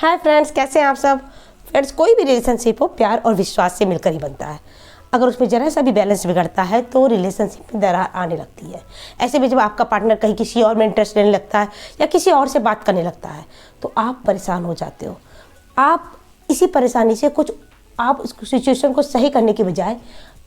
Hi friends, कैसे हैं आप सब। फ्रेंड्स, कोई भी रिलेशनशिप हो प्यार और विश्वास से मिलकर ही बनता है। अगर उसमें जरा सा भी बैलेंस बिगड़ता है तो रिलेशनशिप में दरार आने लगती है। ऐसे में जब आपका पार्टनर कहीं किसी और में इंटरेस्ट लेने लगता है या किसी और से बात करने लगता है तो आप परेशान हो जाते हो। आप इसी परेशानी से आप इस सिचुएशन को सही करने के बजाय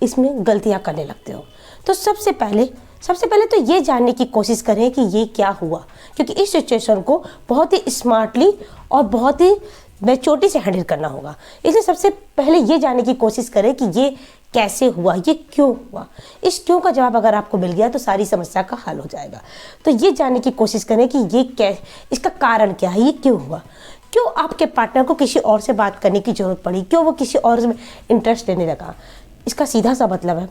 इसमें गलतियाँ करने लगते हो। तो सबसे पहले तो ये जानने की कोशिश करें कि ये क्या हुआ, क्योंकि इस सिचुएशन को बहुत ही स्मार्टली और बहुत ही मैच्योरिटी से हैंडल करना होगा। इसलिए सबसे पहले ये जानने की कोशिश करें कि ये कैसे हुआ, ये क्यों हुआ। इस क्यों का जवाब अगर आपको मिल गया तो सारी समस्या का हल हो जाएगा। तो ये जानने की कोशिश करें कि इसका कारण क्या है, ये क्यों हुआ, क्यों आपके पार्टनर को किसी और से बात करने की जरूरत पड़ी, क्यों वो किसी और में इंटरेस्ट लेने लगा। इसका सीधा सा मतलब है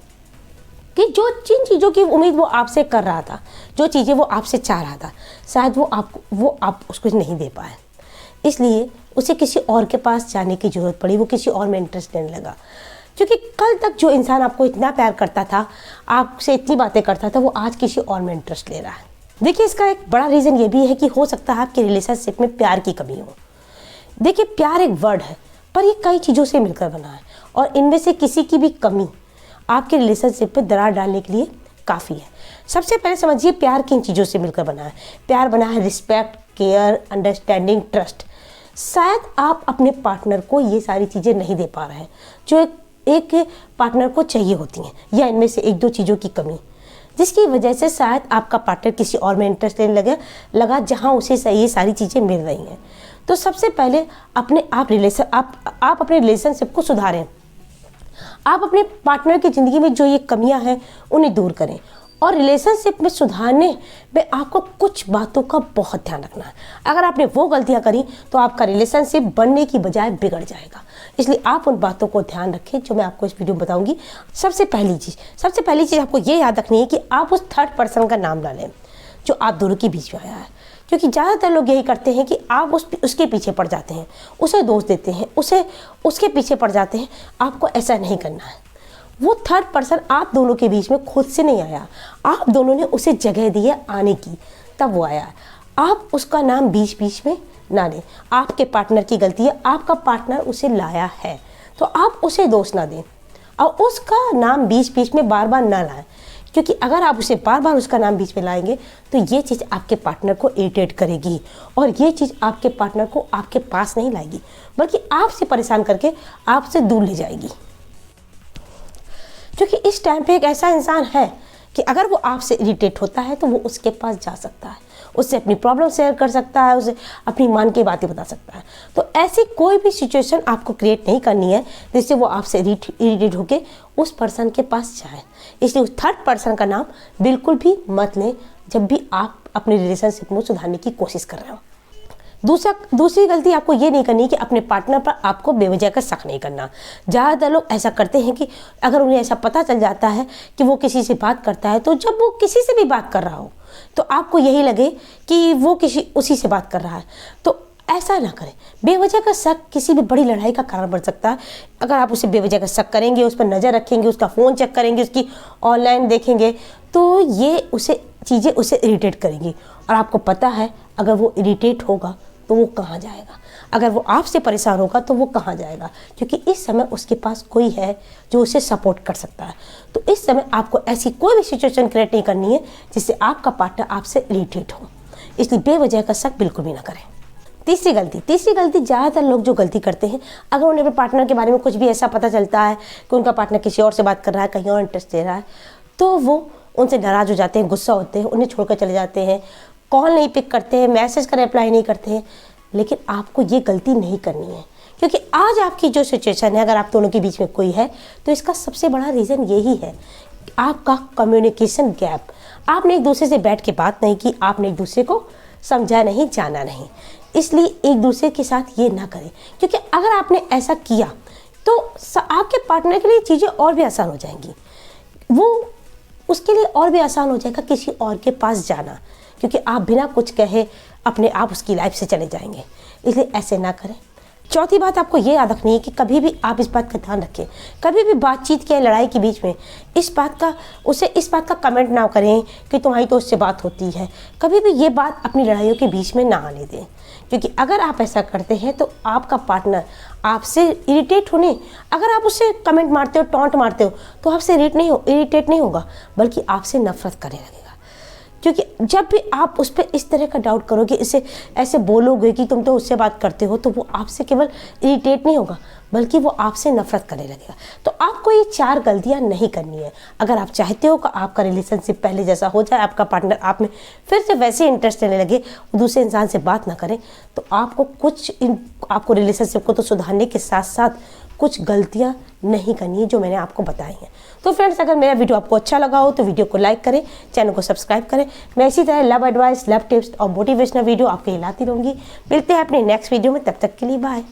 कि जिन चीज़ों की उम्मीद वो आपसे कर रहा था, जो चीज़ें वो आपसे चाह रहा था, शायद आप उसको नहीं दे पाए, इसलिए उसे किसी और के पास जाने की ज़रूरत पड़ी, वो किसी और में इंटरेस्ट लेने लगा। क्योंकि कल तक जो इंसान आपको इतना प्यार करता था, आपसे इतनी बातें करता था, वो आज किसी और में इंटरेस्ट ले रहा है। देखिए, इसका एक बड़ा रीज़न ये भी है कि हो सकता है आपके रिलेशनशिप में प्यार की कमी हो। देखिए, प्यार एक वर्ड है पर ये कई चीज़ों से मिलकर बना है और इनमें से किसी की भी कमी आपके रिलेशनशिप पे दरार डालने के लिए काफ़ी है। सबसे पहले समझिए, प्यार किन चीज़ों से मिलकर बना है। प्यार बना है रिस्पेक्ट, केयर, अंडरस्टैंडिंग, ट्रस्ट। शायद आप अपने पार्टनर को ये सारी चीज़ें नहीं दे पा रहे हैं जो एक पार्टनर को चाहिए होती हैं, या इनमें से एक दो चीज़ों की कमी, जिसकी वजह से शायद आपका पार्टनर किसी और में इंटरेस्ट लेने लगा जहाँ उसे ये सारी चीज़ें मिल रही हैं। तो सबसे पहले आप अपने रिलेशनशिप को सुधारें। आप अपने पार्टनर की ज़िंदगी में जो ये कमियां हैं उन्हें दूर करें, और रिलेशनशिप में सुधारने में आपको कुछ बातों का बहुत ध्यान रखना है। अगर आपने वो गलतियां करी तो आपका रिलेशनशिप बनने की बजाय बिगड़ जाएगा। इसलिए आप उन बातों को ध्यान रखें जो मैं आपको इस वीडियो में बताऊंगी। सबसे पहली चीज़ आपको ये याद रखनी है कि आप उस थर्ड पर्सन का नाम डालें जो आप दोनों के बीच में आया है। क्योंकि ज़्यादातर लोग यही करते हैं कि आप उसके पीछे पड़ जाते हैं, उसे दोष देते हैं, उसके पीछे पड़ जाते हैं। आपको ऐसा नहीं करना है। वो थर्ड पर्सन आप दोनों के बीच में खुद से नहीं आया, आप दोनों ने उसे जगह दी है आने की, तब वो आया। आप उसका नाम बीच बीच में ना लें। आपके पार्टनर की गलती है, आपका पार्टनर उसे लाया है, तो आप उसे दोष ना दें और उसका नाम बीच बीच में बार बार ना लाएं। क्योंकि अगर आप उसे बार बार उसका नाम बीच में लाएंगे तो ये चीज़ आपके पार्टनर को इरिटेट करेगी, और ये चीज़ आपके पार्टनर को आपके पास नहीं लाएगी, बल्कि आपसे परेशान करके आपसे दूर ले जाएगी। क्योंकि इस टाइम पे एक ऐसा इंसान है कि अगर वो आपसे इरिटेट होता है तो वो उसके पास जा सकता है, उससे अपनी प्रॉब्लम शेयर कर सकता है, उसे अपनी मन की बातें बता सकता है। तो ऐसी कोई भी सिचुएशन आपको क्रिएट नहीं करनी है जिससे वो आपसे इरिटेट होके उस पर्सन के पास जाए। इसलिए उस थर्ड पर्सन का नाम बिल्कुल भी मत लें जब भी आप अपने रिलेशनशिप में सुधारने की कोशिश कर रहे हो। दूसरी गलती आपको ये नहीं करनी कि अपने पार्टनर पर आपको बेवजह का शक नहीं करना। ज़्यादातर लोग ऐसा करते हैं कि अगर उन्हें ऐसा पता चल जाता है कि वो किसी से बात करता है, तो जब वो किसी से भी बात कर रहा हो तो आपको यही लगे कि वो उसी से बात कर रहा है। तो ऐसा ना करें। बेवजह का शक किसी भी बड़ी लड़ाई का कारण बन सकता है। अगर आप उसे बेवजह का शक करेंगे, उस पर नज़र रखेंगे, उसका फ़ोन चेक करेंगे, उसकी ऑनलाइन देखेंगे, तो ये चीज़ें उसे इरिटेट करेंगी। और आपको पता है अगर वो इरिटेट होगा तो वो कहाँ जाएगा, अगर वो आपसे परेशान होगा तो वो कहाँ जाएगा, क्योंकि इस समय उसके पास कोई है जो उसे सपोर्ट कर सकता है। तो इस समय आपको ऐसी कोई भी सिचुएशन क्रिएट नहीं करनी है जिससे आपका पार्टनर आपसे इरिटेट हो। इसलिए बेवजह का शक बिल्कुल भी ना करें। तीसरी गलती ज़्यादातर लोग जो गलती करते हैं, अगर उन्हें अपने पार्टनर के बारे में कुछ भी ऐसा पता चलता है कि उनका पार्टनर किसी और से बात कर रहा है, कहीं और इंटरेस्ट दे रहा है, तो वो उनसे नाराज़ हो जाते हैं, गुस्सा होते हैं, उन्हें छोड़कर चले जाते हैं, कॉल नहीं पिक करते हैं, मैसेज का रिप्लाई नहीं करते हैं। लेकिन आपको ये गलती नहीं करनी है, क्योंकि आज आपकी जो सिचुएशन है, अगर आप दोनों के बीच में कोई है तो इसका सबसे बड़ा रीज़न यही है आपका कम्युनिकेशन गैप। आपने एक दूसरे से बैठ के बात नहीं की, आपने एक दूसरे को समझा नहीं, जाना नहीं। इसलिए एक दूसरे के साथ ये ना करें, क्योंकि अगर आपने ऐसा किया तो आपके पार्टनर के लिए चीज़ें और भी आसान हो जाएंगी। उसके लिए और भी आसान हो जाएगा किसी और के पास जाना, क्योंकि आप बिना कुछ कहे अपने आप उसकी लाइफ से चले जाएंगे। इसलिए ऐसे ना करें। चौथी बात आपको ये याद रखनी है कि कभी भी आप इस बात का ध्यान रखें, कभी भी बातचीत या लड़ाई के बीच में इस बात का कमेंट ना करें कि तुम्हारी तो उससे बात होती है। कभी भी ये बात अपनी लड़ाइयों के बीच में ना आने दें, क्योंकि अगर आप ऐसा करते हैं तो आपका पार्टनर आपसे इरिटेट होने, अगर आप उससे कमेंट मारते हो, टॉन्ट मारते हो, तो आपसे इरिटेट नहीं होगा, बल्कि आपसे नफरत करने लगेगा। क्योंकि जब भी आप उस पर इस तरह का डाउट करोगे, इसे ऐसे बोलोगे कि तुम तो उससे बात करते हो, तो वो आपसे केवल इरिटेट नहीं होगा, बल्कि वो आपसे नफरत करने लगेगा। तो आपको ये 4 गलतियां नहीं करनी है। अगर आप चाहते हो कि आपका रिलेशनशिप पहले जैसा हो जाए, आपका पार्टनर आप में फिर से वैसे इंटरेस्ट लेने लगे, दूसरे इंसान से बात ना करें, तो आपको रिलेशनशिप को तो सुधारने के साथ साथ कुछ गलतियां नहीं करनी है जो मैंने आपको बताई हैं। तो फ्रेंड्स, अगर मेरा वीडियो आपको अच्छा लगा हो तो वीडियो को लाइक करें, चैनल को सब्सक्राइब करें। मैं इसी तरह लव एडवाइस, लव टिप्स और मोटिवेशनल वीडियो आपके लिए लाती रहूँगी। मिलते हैं अपने नेक्स्ट वीडियो में, तब तक के लिए बाय।